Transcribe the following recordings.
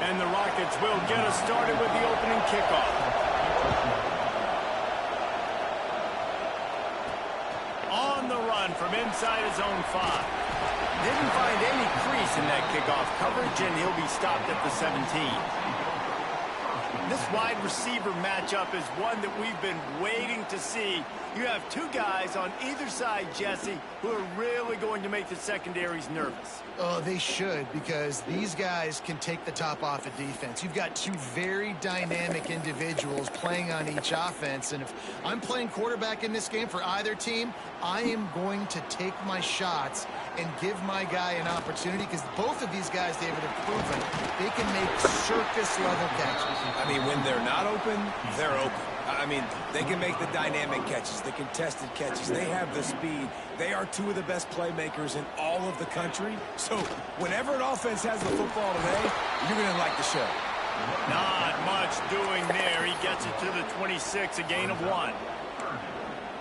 And the Rockets will get us started with the opening kickoff. On the run from inside his own 5. Didn't find any crease in that kickoff coverage, and he'll be stopped at the 17. This wide receiver matchup is one that we've been waiting to see. You have two guys on either side, Jesse, who are really going to make the secondaries nervous. Oh, they should, because these guys can take the top off of defense. You've got two very dynamic individuals playing on each offense, and if I'm playing quarterback in this game for either team, I am going to take my shots and give my guy an opportunity, because both of these guys, David, have proven they can make circus-level catches. I mean, when they're not open, they're open. I mean, they can make the dynamic catches, the contested catches. They have the speed. They are two of the best playmakers in all of the country. So whenever an offense has the football today, you're going to like the show. Not much doing there. He gets it to the 26, a gain of 1.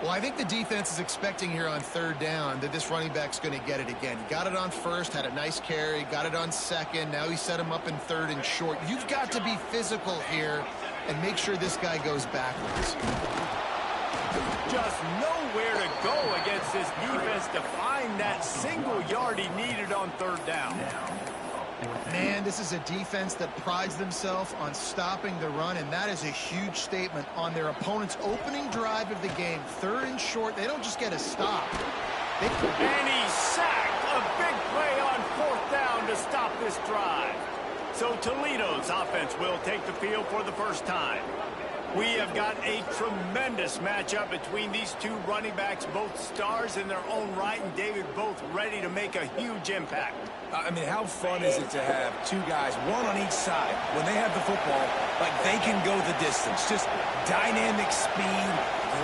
Well, I think the defense is expecting here on third down that this running back's going to get it again. He got it on first, had a nice carry, got it on second. Now he set him up in third and short. You've got to be physical here and make sure this guy goes backwards. Just nowhere to go against this defense to find that single yard he needed on third down. Man, this is a defense that prides themselves on stopping the run, and that is a huge statement on their opponent's opening drive of the game. Third and short, they don't just get a stop. And he's sacked. A big play on fourth down to stop this drive. So Toledo's offense will take the field for the first time. We have got a tremendous matchup between these two running backs, both stars in their own right, and David, both ready to make a huge impact. I mean, how fun is it to have two guys, one on each side, when they have the football, like they can go the distance. Just dynamic speed,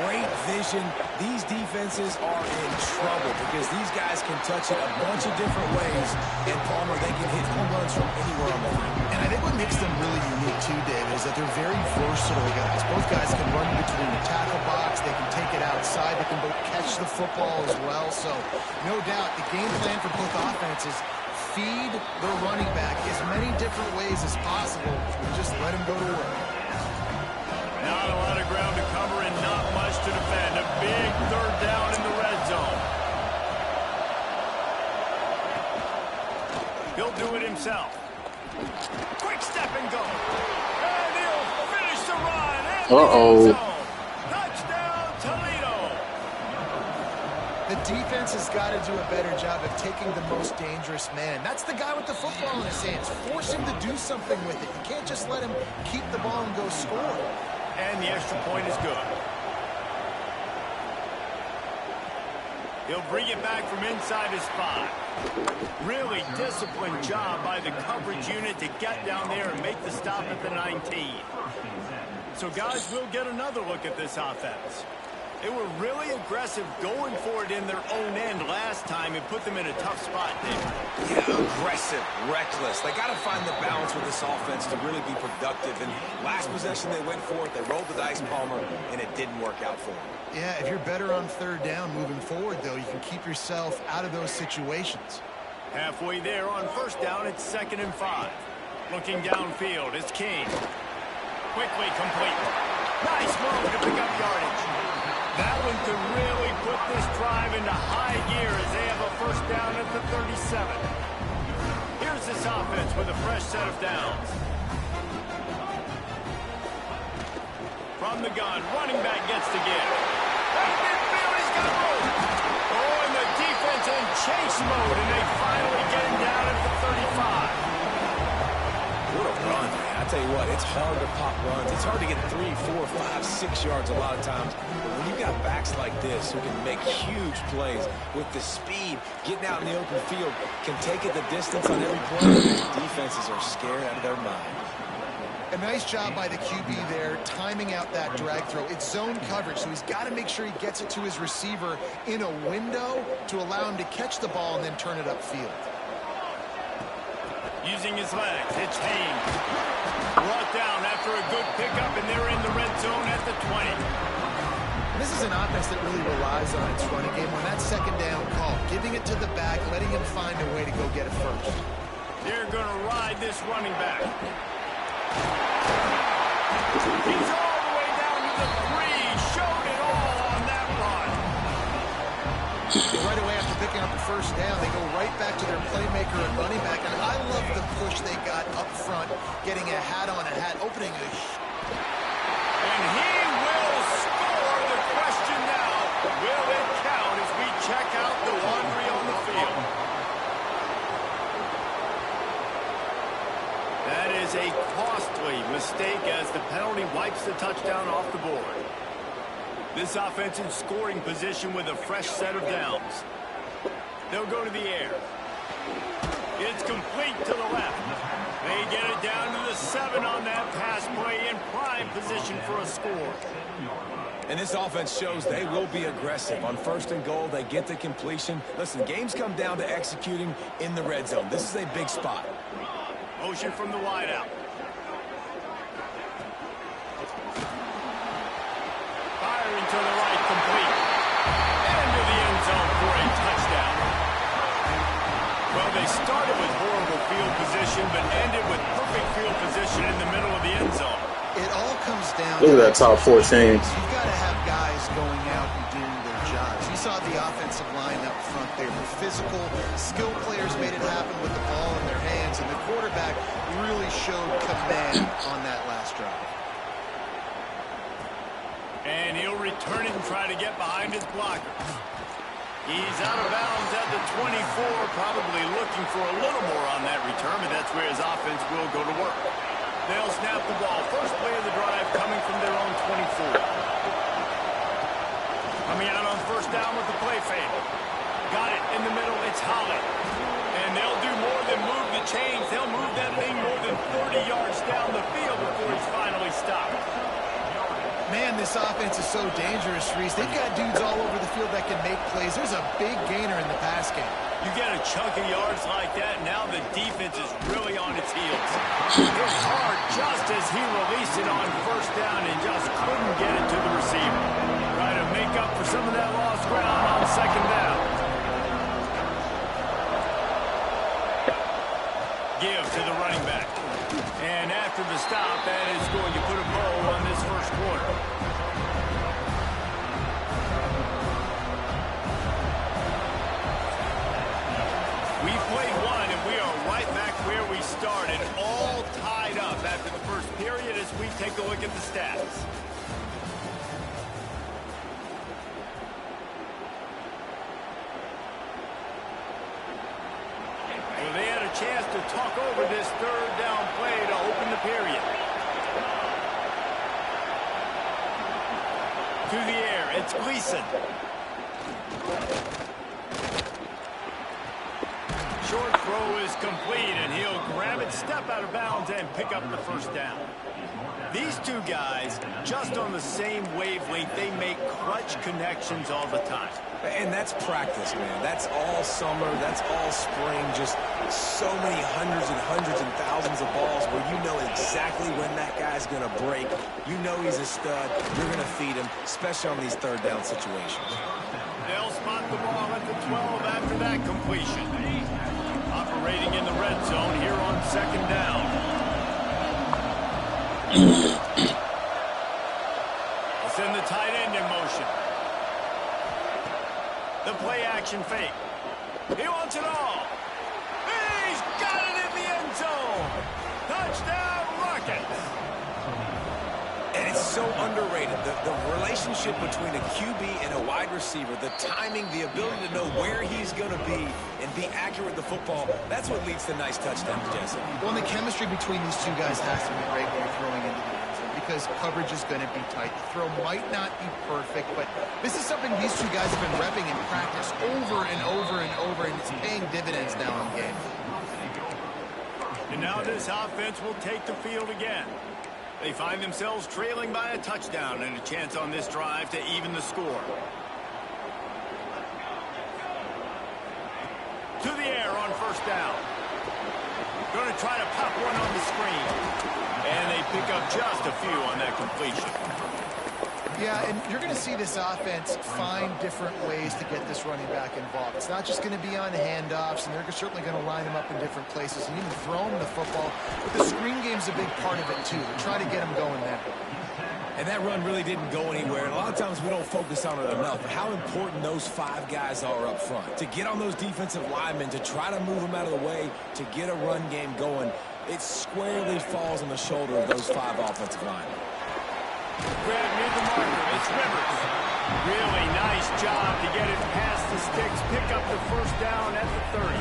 great vision. These defenses are in trouble because these guys can touch it a bunch of different ways, and Palmer, they can hit home runs from anywhere on the field. And I think what makes them really unique too, David, is that they're very versatile guys. Both guys can run between the tackle box, they can take it outside, they can both catch the football as well. So no doubt the game plan for both offenses, feed the running back as many different ways as possible and just let him go to work. Not a lot of ground to cover and not much to defend. A big third down in the red zone. He'll do it himself. Quick step and go. And he'll finish the run. Uh-oh. Touchdown, Toledo. The defense has got to do a better job of taking the most dangerous man. That's the guy with the football in his hands. Force him to do something with it. You can't just let him keep the ball and go score. And the extra point is good. He'll bring it back from inside his spot. Really disciplined job by the coverage unit to get down there and make the stop at the 19. So, guys, we'll get another look at this offense. They were really aggressive going for it in their own end last time and put them in a tough spot there. Yeah, aggressive, reckless. They got to find the balance with this offense to really be productive. And last possession they went for it, they rolled the dice, Palmer, and it didn't work out for them. Yeah, if you're better on third down moving forward, though, you can keep yourself out of those situations. Halfway there on first down, it's 2nd and 5. Looking downfield, it's King. Quickly complete. Nice move to pick up yardage. That one could really put this drive into high gear as they have a first down at the 37. Here's this offense with a fresh set of downs. From the gun, running back gets the give. Right midfield, he's got room. Oh, and the defense in chase mode, and they finally get him down at the 35. What a run, man. I tell you what, it's hard to pop runs. It's hard to get 3, 4, 5, 6 yards a lot of times. But when you've got backs like this who can make huge plays with the speed, getting out in the open field, can take it the distance on every play, defenses are scared out of their mind. A nice job by the QB there, timing out that drag throw. It's zone coverage, so he's got to make sure he gets it to his receiver in a window to allow him to catch the ball and then turn it upfield. Using his legs, it's Haynes. Brought down after a good pickup, and they're in the red zone at the 20. This is an offense that really relies on its running game on that second down call, giving it to the back, letting him find a way to go get it first. They're going to ride this running back. first down. They go right back to their playmaker and running back. And I love the push they got up front, getting a hat on a hat, opening a... And he will score. The question now, will it count as we check out the laundry on the field? That is a costly mistake as the penalty wipes the touchdown off the board. This offense in scoring position with a fresh set of downs. They'll go to the air. It's complete to the left. They get it down to the 7 on that pass play in prime position for a score. And this offense shows they will be aggressive. On 1st and goal, they get the completion. Listen, games come down to executing in the red zone. This is a big spot. Motion from the wideout. Firing to the right, complete. Into the end zone for a touchdown. Well, they started with horrible field position, but ended with perfect field position in the middle of the end zone. It all comes down Look to at that top 14. You've got to have guys going out and doing their jobs. You saw the offensive line up front there. The physical, skilled players made it happen with the ball in their hands, and the quarterback really showed command on that last drive. And he'll return it and try to get behind his blocker. He's out of bounds at the 24, probably looking for a little more on that return, but that's where his offense will go to work. They'll snap the ball. First play of the drive coming from their own 24. Coming out on first down with the play fake. Got it in the middle. It's Holland. And they'll do more than move the chains. They'll move that thing more than 30 yards down the field before he's finally stopped. Man, this offense is so dangerous, Reese. They've got dudes all over the field that can make plays. There's a big gainer in the pass game. You get a chunk of yards like that, now the defense is really on its heels. It's hard just as he released it on first down and just couldn't get it to the receiver. Trying to make up for some of that lost ground on second down. Give to the running back. And after the stop, that is going to put a bow on this first quarter. We played one, and we are right back where we started, all tied up after the first period as we take a look at the stats. Well, they had a chance to talk over this third down play to open the period. To the air, it's Gleason. Short throw is complete, and he'll grab it, step out of bounds, and pick up the first down. These two guys, just on the same wavelength, they make clutch connections all the time. And that's practice, man. That's all summer. That's all spring. Just so many hundreds and thousands of balls where you know exactly when that guy's going to break. You know he's a stud. You're going to feed him, especially on these third down situations. They'll spot the ball at the 12 after that completion. Operating in the red zone here on second down. It's in the tight end in motion. The play action fake. He wants it all. He's got it in the end zone. Touchdown Rockets. And it's so underrated. The relationship between a QB and a wide receiver, the timing, the ability to know where he's going to be and be accurate with the football, that's what leads to nice touchdowns, Jesse. Well, and the chemistry between these two guys has to be great when you're throwing into the end zone because coverage is going to be tight. The throw might not be perfect, but this is something these two guys have been repping in practice over and over and over, and it's paying dividends now in game. And now this offense will take the field again. They find themselves trailing by a touchdown and a chance on this drive to even the score. To the air on first down. Going to try to pop one on the screen. And they pick up just a few on that completion. Yeah, and you're going to see this offense find different ways to get this running back involved. It's not just going to be on handoffs, and they're certainly going to line him up in different places and even throw him the football. But the screen game's a big part of it, too. They try to get him going there. And that run really didn't go anywhere. And a lot of times we don't focus on it enough. But how important those 5 guys are up front. To get on those defensive linemen, to try to move them out of the way, to get a run game going, it squarely falls on the shoulder of those 5 offensive linemen. Grab near the marker. It's Rivers. Really nice job to get it past the sticks. Pick up the first down at the 30.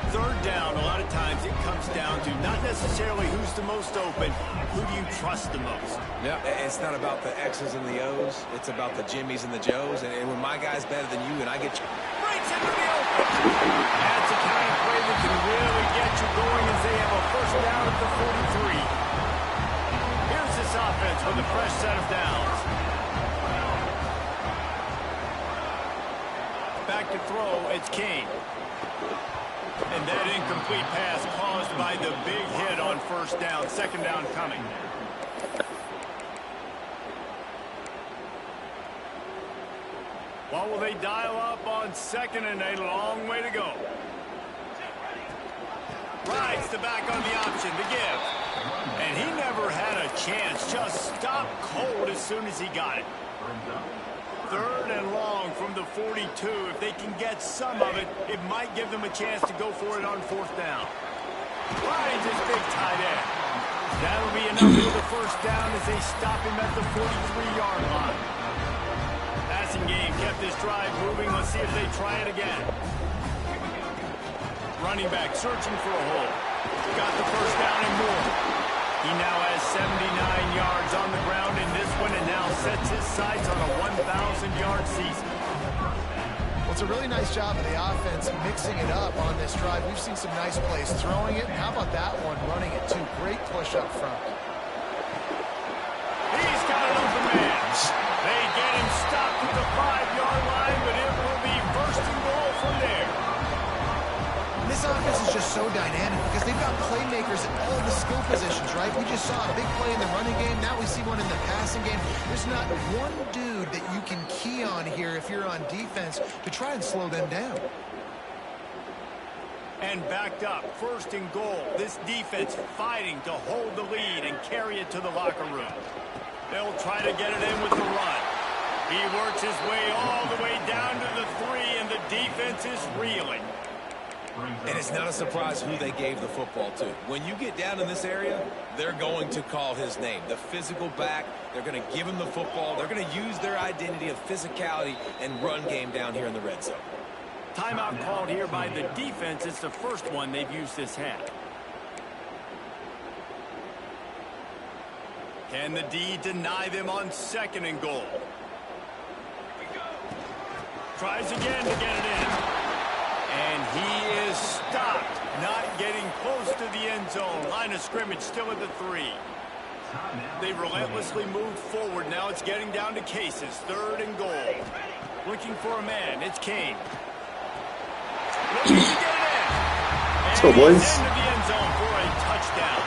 Third down, a lot of times it comes down to not necessarily who's the most open, who do you trust the most? Yeah, it's not about the X's and the O's. It's about the Jimmies and the Joes. And when my guy's better than you and I get you. Breaks into the open. That's a kind of play that can really get you going as they have a first down at the 43. Here's this offense with a fresh set of downs. Back to throw, it's Kane. And that incomplete pass caused by the big hit on first down. Second down coming. What will they dial up on second and a long way to go? Rides the back on the option to give. And he never had a chance. Just stopped cold as soon as he got it. Third and long from the 42. If they can get some of it, it might give them a chance to go for it on fourth down. Finds his big tight end. That'll be enough for the first down as they stop him at the 43-yard line. Passing game kept this drive moving. Let's see if they try it again. Running back searching for a hole. Got the first down and more. He now has 79 yards on the ground in this one and now sets his sights on a 1,000-yard season. Well, it's a really nice job of the offense mixing it up on this drive. We've seen some nice plays throwing it. And how about that one running it, too? Great push up front. He's got an open man. They get him stopped at the 5-yard line, but it will be first and goal from there. This offense is just so dynamic because they've got playmakers at all the skill positions, right? We just saw a big play in the running game. Now we see one in the passing game. There's not one dude that you can key on here if you're on defense to try and slow them down. And backed up, first and goal. This defense fighting to hold the lead and carry it to the locker room. They'll try to get it in with the run. He works his way all the way down to the 3, and the defense is reeling. And it's not a surprise who they gave the football to. When you get down in this area, they're going to call his name. The physical back, they're going to give him the football. They're going to use their identity of physicality and run game down here in the red zone. Timeout called here by the defense. It's the first one they've used this half. Can the D deny them on second and goal? Tries again to get it in. And he is stopped, not getting close to the end zone. Line of scrimmage still at the 3. They relentlessly moved forward. Now it's getting down to cases. Third and goal. Looking for a man. It's Kane. Looking to get it in. Let's go, boys. Into the end zone for a touchdown.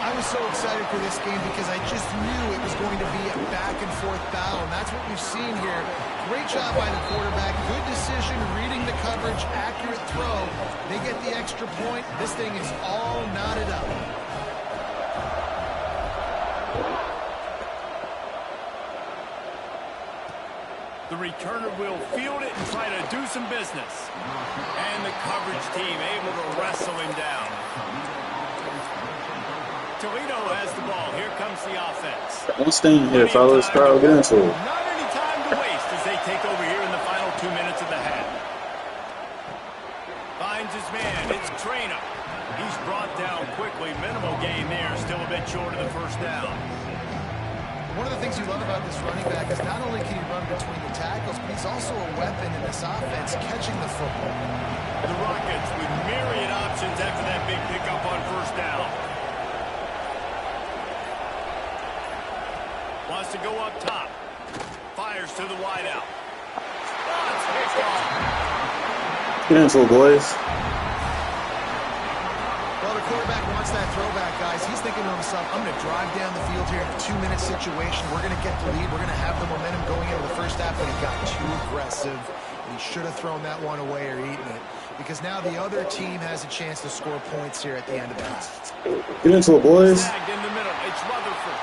I was so excited for this game because I just knew it was going to be a back-and-forth battle, and that's what we've seen here. Great job by the quarterback. Good decision, reading the coverage, accurate throw. They get the extra point. This thing is all knotted up. The returner will field it and try to do some business. And the coverage team able to wrestle him down. Toledo has the ball. Here comes the offense. Don't stand here, fellas. Carl, get into it. Not any time to waste as they take over here in the final 2 minutes of the half. Finds his man. It's Trainer. He's brought down quickly. Minimal gain there. Still a bit short of the first down. One of the things you love about this running back is not only can he run between the tackles, but he's also a weapon in this offense, catching the football. The Rockets with myriad options after that big pickup on first down. Wants to go up top. Fires to the wideout. Oh, it's picked off. Get into it, boys. Well, the quarterback wants wants that throwback, guys. He's thinking to himself, I'm going to drive down the field here in a 2-minute situation. We're going to get the lead. We're going to have the momentum going into the first half, but he got too aggressive. And he should have thrown that one away or eaten it, because now the other team has a chance to score points here at the end of the half. Get into it, boys. Tagged in the middle. It's Rutherford.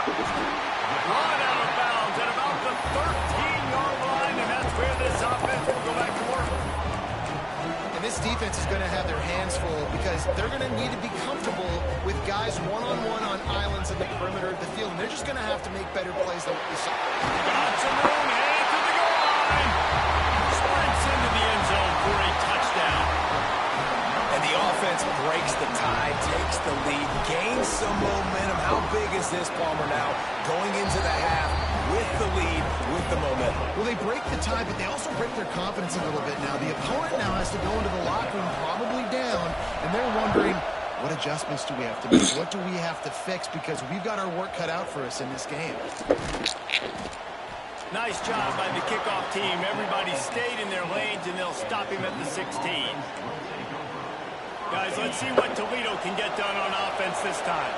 Run out of bounds at about the 13-yard line, and that's where this offense will go back to work. And this defense is going to have their hands full, because they're going to need to be comfortable with guys one-on-one on islands in the perimeter of the field, and they're just going to have to make better plays than what we saw. Got some room, headed to the goal line. Sprints into the end zone for a touchdown. And the offense breaks the tie, takes the lead, gains some momentum. How big is this, Palmer, now? Going into the half with the lead, with the momentum. Well, they break the tie, but they also break their confidence a little bit now. The opponent now has to go into the locker room probably down, and they're wondering, what adjustments do we have to make? What do we have to fix? Because we've got our work cut out for us in this game. Nice job by the kickoff team. Everybody stayed in their lanes, and they'll stop him at the 16. Guys, let's see what Toledo can get done on offense this time.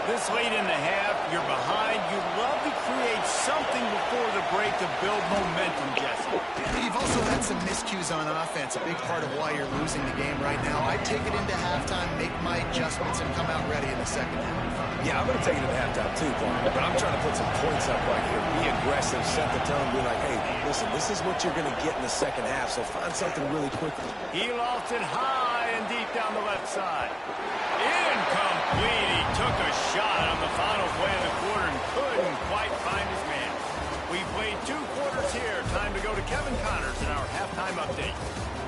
This late in the half, you're behind. You'd love to create something before the break to build momentum, Jesse. You've also had some miscues on offense, a big part of why you're losing the game right now. I'd take it into halftime, make my adjustments, and come out ready in the second half. Yeah, I'm going to take it into halftime too, Palmer, but I'm trying to put some points up right here. Be aggressive, set the tone, be like, hey, listen, this is what you're going to get in the second half, so find something really quickly. He lost it high and deep down the left side. Incomplete. He took a shot on the final play of the quarter and couldn't quite find his man. We played 2 quarters here. Time to go to Kevin Connors in our halftime update.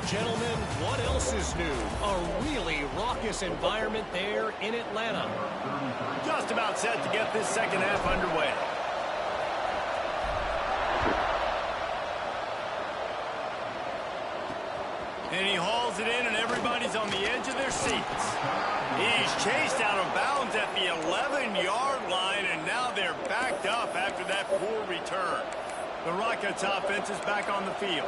Gentlemen, what else is new? A really raucous environment there in Atlanta. Just about set to get this second half underway. And he hauls it in, and everybody's on the edge of their seats. He's chased out of bounds at the 11-yard line, and now they're backed up after that poor return. The Rockets offense is back on the field.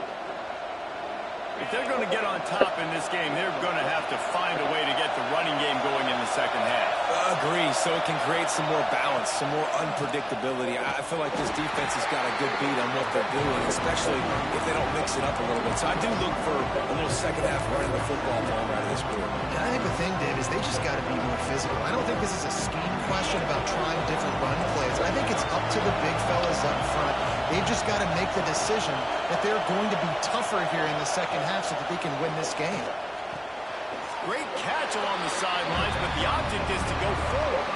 If they're going to get on top in this game, they're going to have to find a way to get the running game going in the second half. Agree, so it can create some more balance, some more unpredictability. I feel like this defense has got a good beat on what they're doing, especially if they don't mix it up a little bit. So I do look for a little second half running the football ball out of this group. And I think the thing, Dave, is they just got to be more physical. I don't think this is a scheme question about trying different run plays. I think it's up to the big fellas up front. They've just got to make the decision that they're going to be tougher here in the second half so that they can win this game. Great catch along the sidelines, but the object is to go forward.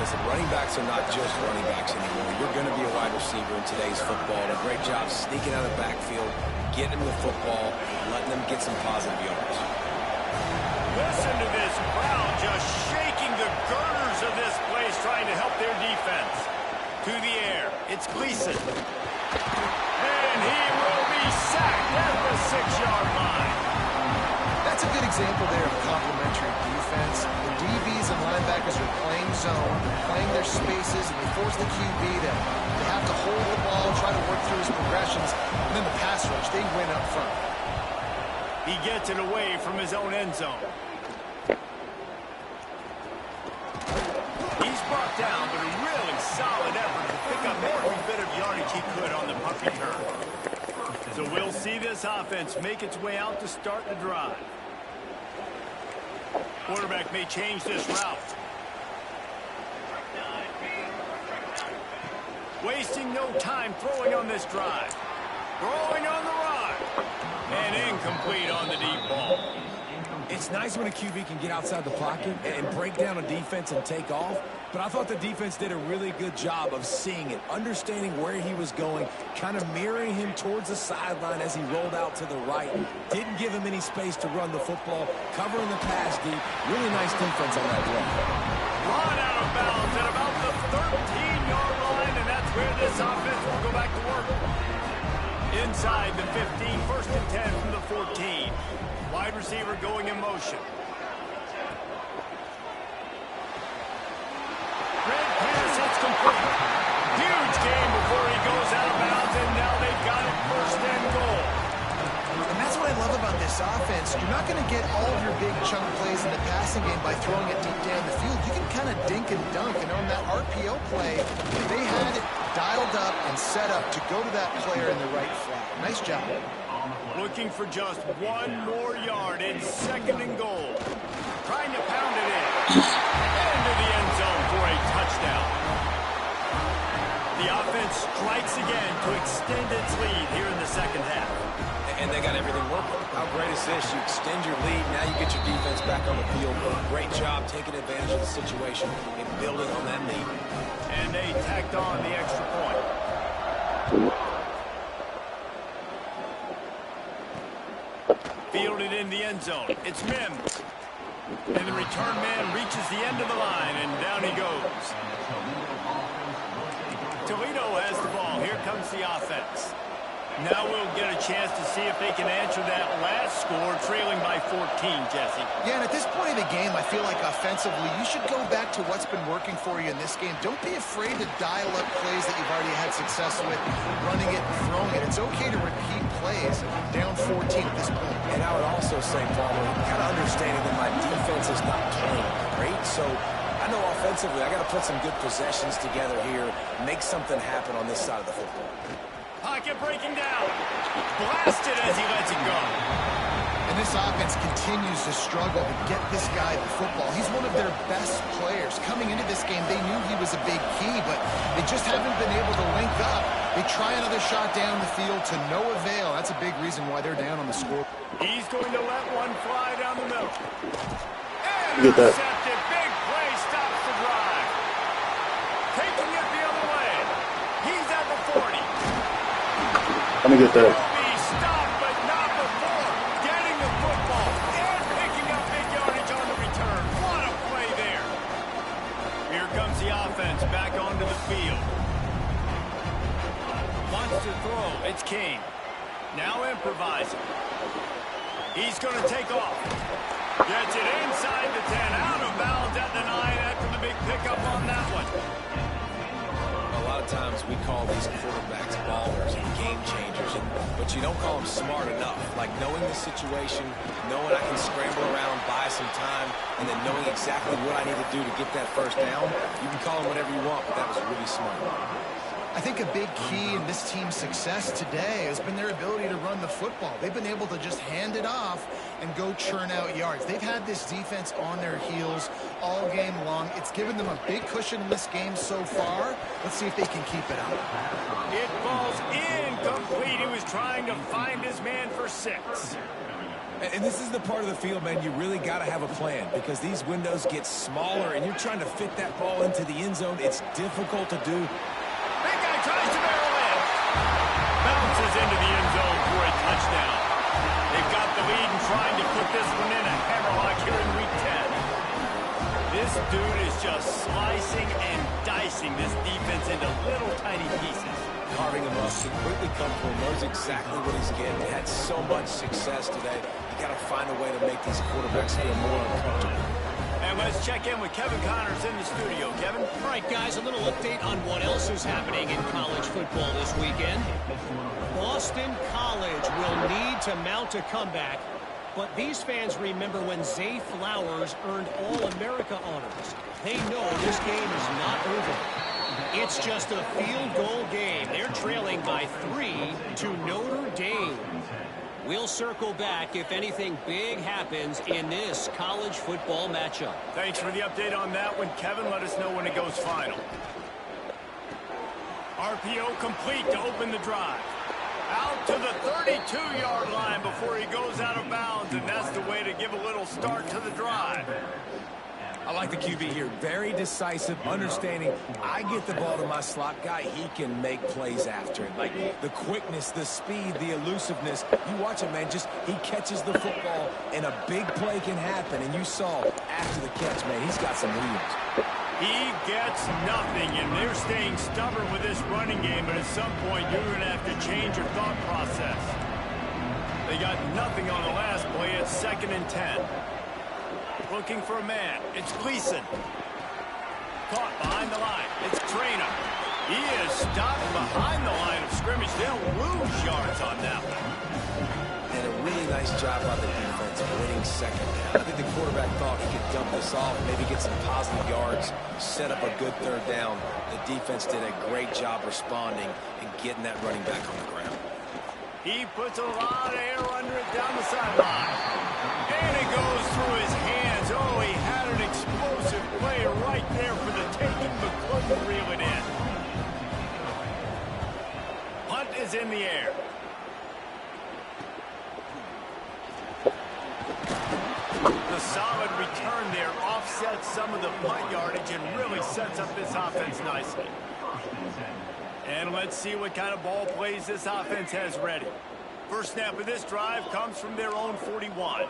Listen, running backs are not just running backs anymore. You're going to be a wide receiver in today's football. And a great job sneaking out of the backfield, getting them the football, letting them get some positive yards. Listen to this crowd just shaking the girders of this place, trying to help their defense. To the air, it's Gleason. And he will be sacked at the 6-yard line. That's a good example there of complementary defense. The DBs and linebackers are playing zone, playing their spaces, and they force the QB to have to hold the ball, try to work through his progressions, and then the pass rush, they win up front. He gets it away from his own end zone. He's brought down, but a really solid effort to pick up every bit of yardage he could on the punt return. So we'll see this offense make its way out to start the drive. Quarterback may change this route. Wasting no time throwing on this drive. Throwing on the run. And incomplete on the deep ball. It's nice when a QB can get outside the pocket and break down a defense and take off, but I thought the defense did a really good job of seeing it, understanding where he was going, kind of mirroring him towards the sideline as he rolled out to the right. Didn't give him any space to run the football, covering the pass deep. Really nice defense on that run. Run out of bounds at about the 13-yard line, and that's where this offense will go back to work. Inside the 15, 1st and 10 from the 14. Wide receiver going in motion. Red Pierce, it's complete. Huge game before he goes out of bounds, and now they've got it 1st and goal. And that's what I love about this offense, you're not going to get all of your big chunk plays in the passing game by throwing it deep down the field. You can kind of dink and dunk, and on that RPO play, they had it dialed up and set up to go to that player in the right flat. Nice job. Looking for just one more yard in 2nd and goal. Trying to pound it in. Into the end zone for a touchdown. The offense strikes again to extend its lead here in the 2nd half. And they got everything working. How great is this? You extend your lead, now you get your defense back on the field. Great job taking advantage of the situation and building on that lead. And they tacked on the extra point. Fielded in the end zone. It's Mims. And the return man reaches the end of the line, and down he goes. Toledo has the ball. Here comes the offense. Now we'll get a chance to see if they can answer that last score, trailing by 14, Jesse. Yeah, and at this point of the game, I feel like offensively, you should go back to what's been working for you in this game. Don't be afraid to dial up plays that you've already had success with, running it and throwing it. It's okay to repeat plays down 14 at this point. And I would also say, Palmer, kind of understanding that my defense is not playing great, so I know offensively I got to put some good possessions together here, make something happen on this side of the football. Pocket breaking down. Blasted as he lets it go. And this offense continues to struggle to get this guy the football. He's one of their best players. Coming into this game, they knew he was a big key, but they just haven't been able to link up. They try another shot down the field to no avail. That's a big reason why they're down on the score. He's going to let one fly down the middle. And Get that. intercepted. Big play stops the drive. Taking it the other way. He's at the 40. Let me get that. Will be stopped, but not before getting the football and picking up big yardage on the return. What a play there. Here comes the offense back onto the field. Wants to throw. It's King. Now improvising. He's going to take off. Gets it inside the 10. Out of bounds at the 9 after the big pickup on that one. A lot of times we call these quarterbacks ballers and game changers, but you don't call them smart enough. Like knowing the situation, knowing I can scramble around, buy some time, and then knowing exactly what I need to do to get that first down. You can call them whatever you want, but that was really smart. I think a big key in this team's success today has been their ability to run the football. They've been able to just hand it off and go churn out yards. They've had this defense on their heels all game long. It's given them a big cushion in this game so far. Let's see if they can keep it up. It falls incomplete. He was trying to find his man for 6. And this is the part of the field, man, you really got to have a plan because these windows get smaller and you're trying to fit that ball into the end zone. It's difficult to do. Big guy tries to barrel in. Bounces into the end zone for a touchdown. They've got the lead and trying to put this one in a hammerlock here in week 10. This dude is just slicing and dicing this defense into little tiny pieces. Carving him up, completely comfortable, knows exactly what he's getting. Had so much success today. You got to find a way to make these quarterbacks feel more uncomfortable. And let's check in with Kevin Connors in the studio. Kevin? All right, guys, a little update on what else is happening in college football this weekend. Boston College will need to mount a comeback, but these fans remember when Zay Flowers earned All-America honors. They know this game is not over. It's just a field goal game. They're trailing by 3 to Notre Dame. We'll circle back if anything big happens in this college football matchup. Thanks for the update on that one, Kevin. Let us know when it goes final. RPO complete to open the drive. Out to the 32-yard line before he goes out of bounds, and that's the way to give a little start to the drive. I like the QB here. Very decisive, understanding I get the ball to my slot guy, he can make plays after it. Like the quickness, the speed, the elusiveness. You watch it, man, just he catches the football and a big play can happen. And you saw after the catch, man, he's got some wheels. He gets nothing, and they're staying stubborn with this running game, but at some point you're going to have to change your thought process. They got nothing on the last play. It's 2nd and 10. Looking for a man. It's Gleason. Caught behind the line. It's Trainer. He is stopped behind the line of scrimmage. They'll lose yards on that one. And a really nice job by the defense winning second down. I think the quarterback thought he could dump this off, maybe get some positive yards, set up a good third down. The defense did a great job responding and getting that running back on the ground. He puts a lot of air under it down the sideline. And it goes through his hands. Oh, he had an explosive play right there for the taking, but couldn't reel it in. Punt is in the air. The solid return there offsets some of the punt yardage and really sets up this offense nicely. And let's see what kind of ball plays this offense has ready. First snap of this drive comes from their own 41.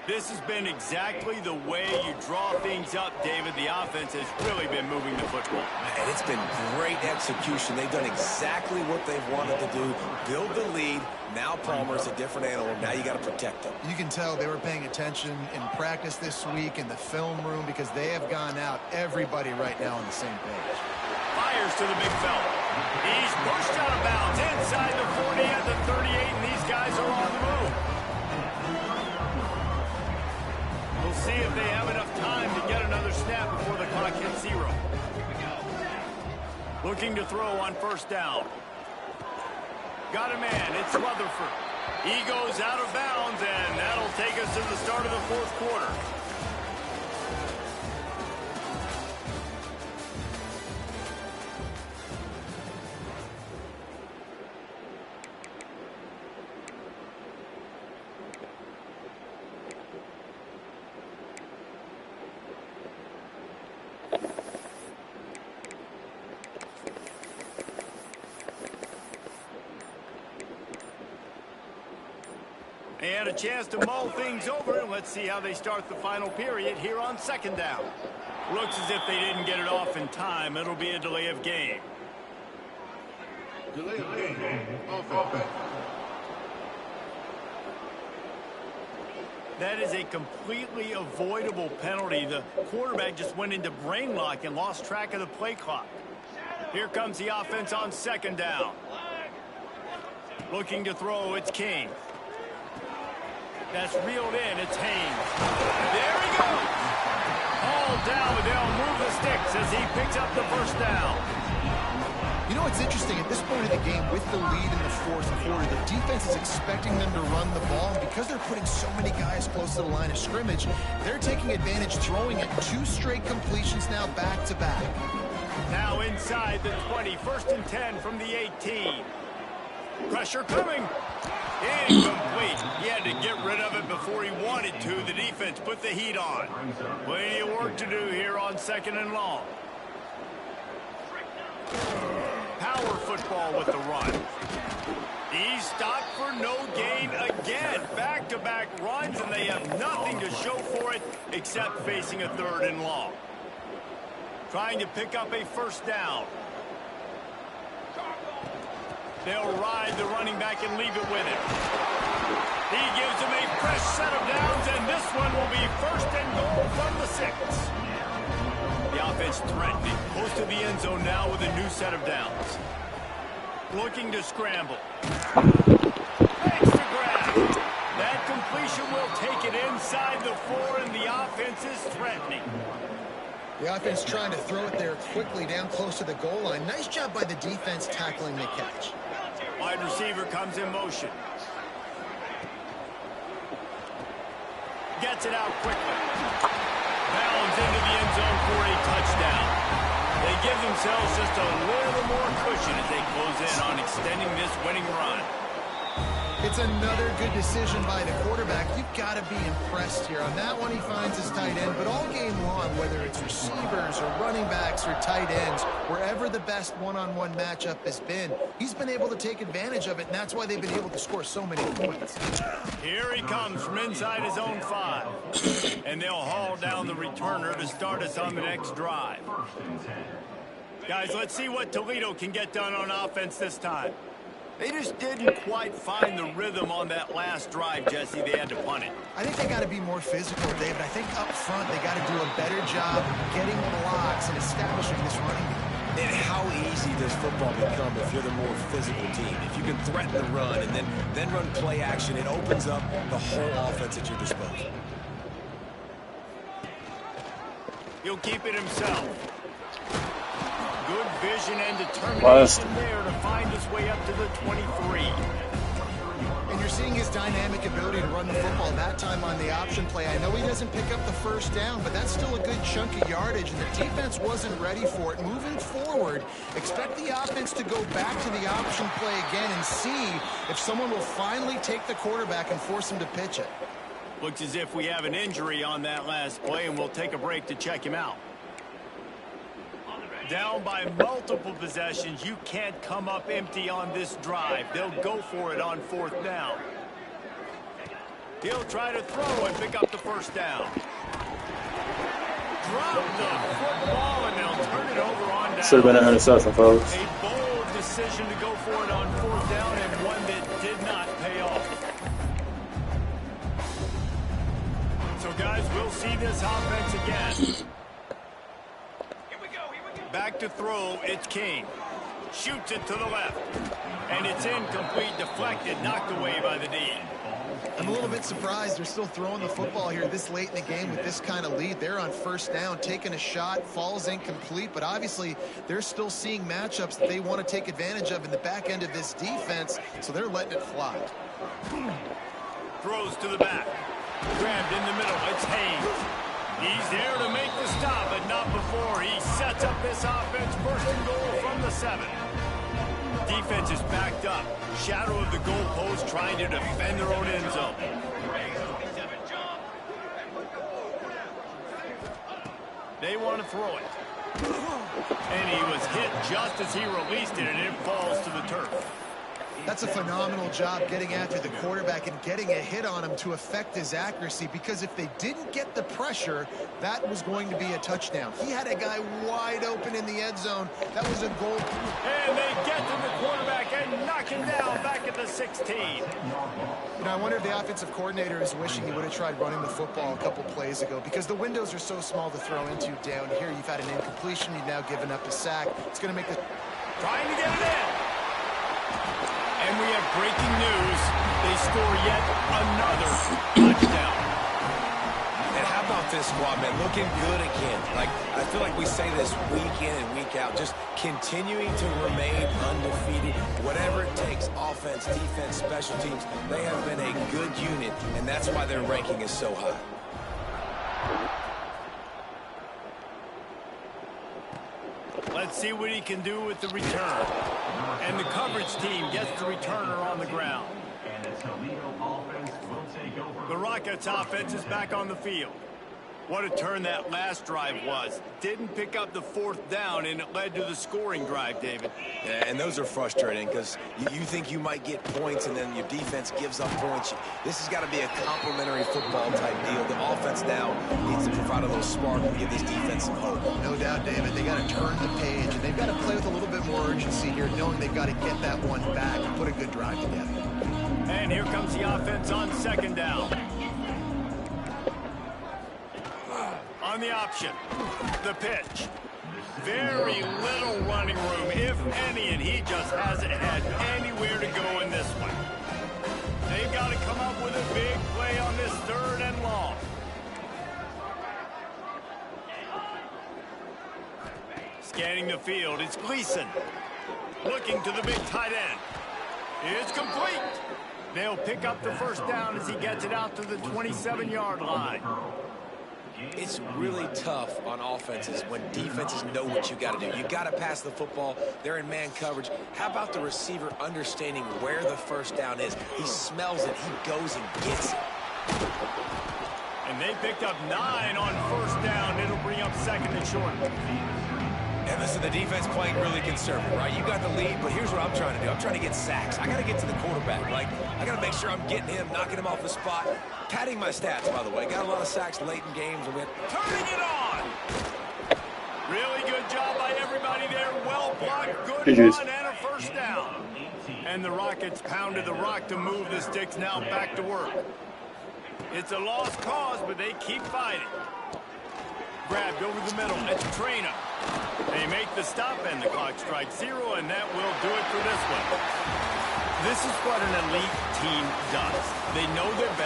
This has been exactly the way you draw things up, David. The offense has really been moving the football. And it's been great execution. They've done exactly what they've wanted to do. Build the lead. Now Palmer's a different animal. Now you got to protect him. You can tell they were paying attention in practice this week in the film room because they have gone out, everybody right now on the same page. Fires to the big fella. He's pushed out of bounds inside the 40 at the 38, and these guys are on the move. We'll see if they have enough time to get another snap before the clock hits 0. Looking to throw on first down. Got a man. It's Rutherford. He goes out of bounds, and that'll take us to the start of the fourth quarter. And a chance to mull things over. Let's see how they start the final period here on second down. Looks as if they didn't get it off in time. It'll be a delay of game. Delay of game. Offense. That is a completely avoidable penalty. The quarterback just went into brain lock and lost track of the play clock. Here comes the offense on second down. Looking to throw, it's King. That's reeled in, it's Haynes. There he goes! Hauled down, but they'll move the sticks as he picks up the first down. You know what's interesting? At this point of the game, with the lead in the fourth quarter, the defense is expecting them to run the ball. And because they're putting so many guys close to the line of scrimmage, they're taking advantage, throwing it 2 straight completions now back-to-back. Now inside the 20, 1st and 10 from the 18. Pressure coming. Incomplete. He had to get rid of it before he wanted to. The defense put the heat on. Plenty of work to do here on second and long. Power football with the run. He's stopped for no gain again. Back-to-back runs, and they have nothing to show for it except facing a 3rd and long. Trying to pick up a first down. They'll ride the running back and leave it with him. He gives him a fresh set of downs, and this one will be 1st and goal from the 6. The offense threatening, close to the end zone now with a new set of downs. Looking to scramble. Makes the grab. That completion will take it inside the 4, and the offense is threatening. The offense trying to throw it there quickly down close to the goal line. Nice job by the defense tackling the catch. Wide receiver comes in motion. Gets it out quickly. Bounds into the end zone for a touchdown. They give themselves just a little more cushion as they close in on extending this winning run. It's another good decision by the quarterback. You've got to be impressed here. On that one, he finds his tight end, but all game long, whether it's receivers or running backs or tight ends, wherever the best one-on-one matchup has been, he's been able to take advantage of it, and that's why they've been able to score so many points. Here he comes from inside his own 5, and they'll haul down the returner to start us on the next drive. Guys, let's see what Toledo can get done on offense this time. They just didn't quite find the rhythm on that last drive, Jesse. They had to punt it. I think they got to be more physical, David. I think up front they got to do a better job getting blocks and establishing this running game. And how easy does football become if you're the more physical team? If you can threaten the run and then run play action, it opens up the whole offense at your disposal. He'll keep it himself. Good vision and determination there to find his way up to the 23. And you're seeing his dynamic ability to run the football that time on the option play. I know he doesn't pick up the first down, but that's still a good chunk of yardage, and the defense wasn't ready for it. Moving forward, expect the offense to go back to the option play again and see if someone will finally take the quarterback and force him to pitch it. Looks as if we have an injury on that last play, and we'll take a break to check him out. Down by multiple possessions, you can't come up empty on this drive. They'll go for it on 4th down. He'll try to throw and pick up the first down. Drop the football, and they'll turn it over on down. Should have been an interception, folks. A bold decision to go for it on 4th down, and one that did not pay off. So, guys, we'll see this offense again. Back to throw, it's King. Shoots it to the left. And it's incomplete, deflected, knocked away by the D. I'm a little bit surprised they're still throwing the football here this late in the game with this kind of lead. They're on 1st down, taking a shot, falls incomplete, but obviously they're still seeing matchups that they want to take advantage of in the back end of this defense, so they're letting it fly. Throws to the back. Grabbed in the middle, it's Haynes. He's there to make the stop, but not before he sets up this offense. 1st and goal from the 7. Defense is backed up. Shadow of the goalpost trying to defend their own end zone. They want to throw it. And he was hit just as he released it, and it falls to the turf. That's a phenomenal job getting after the quarterback and getting a hit on him to affect his accuracy, because if they didn't get the pressure, that was going to be a touchdown. He had a guy wide open in the end zone. That was a goal. And they get to the quarterback and knock him down back at the 16. You know, I wonder if the offensive coordinator is wishing he would have tried running the football a couple plays ago, because the windows are so small to throw into down here. You've had an incompletion. You've now given up a sack. It's going to make the... Trying to get it in. And we have breaking news. They score yet another touchdown. And how about this squad, man? Looking good again. Like, I feel like we say this week in and week out. Just continuing to remain undefeated. Whatever it takes, offense, defense, special teams, they have been a good unit, and that's why their ranking is so high. Let's see what he can do with the return. And the coverage team gets the returner on the ground. The Rockets offense is back on the field. What a turn that last drive was. Didn't pick up the 4th down, and it led to the scoring drive, David. Yeah, and those are frustrating because you think you might get points, and then your defense gives up points. This has got to be a complimentary football type deal. The offense now needs to provide a little spark and give this defense some hope. No doubt, David. They got to turn the page, and they've got to play with a little bit more urgency here, knowing they've got to get that one back and put a good drive together. And here comes the offense on 2nd down. On the option, the pitch. Very little running room, if any, and he just hasn't had anywhere to go in this one. They've got to come up with a big play on this 3rd and long. Scanning the field, it's Gleason. Looking to the big tight end. It's complete. They'll pick up the 1st down as he gets it out to the 27-yard line. It's really tough on offenses when defenses know what you got to do. You got to pass the football. They're in man coverage. How about the receiver understanding where the 1st down is? He smells it. He goes and gets it. And they picked up 9 on 1st down. It'll bring up 2nd and short. And listen, the defense playing really conservative, right? You got the lead, but here's what I'm trying to do. I'm trying to get sacks. I got to get to the quarterback. Like, I got to make sure I'm getting him, knocking him off the spot. Padding my stats, by the way. Got a lot of sacks late in games. Turning it on. Really good job by everybody there. Well blocked. Good run and a 1st down. And the Rockets pounded the rock to move the sticks. Now back to work. It's a lost cause, but they keep fighting. Grabbed over the middle. It's Trainer. They make the stop, and the clock strikes 0, and that will do it for this one. This is what an elite team does. They know their best.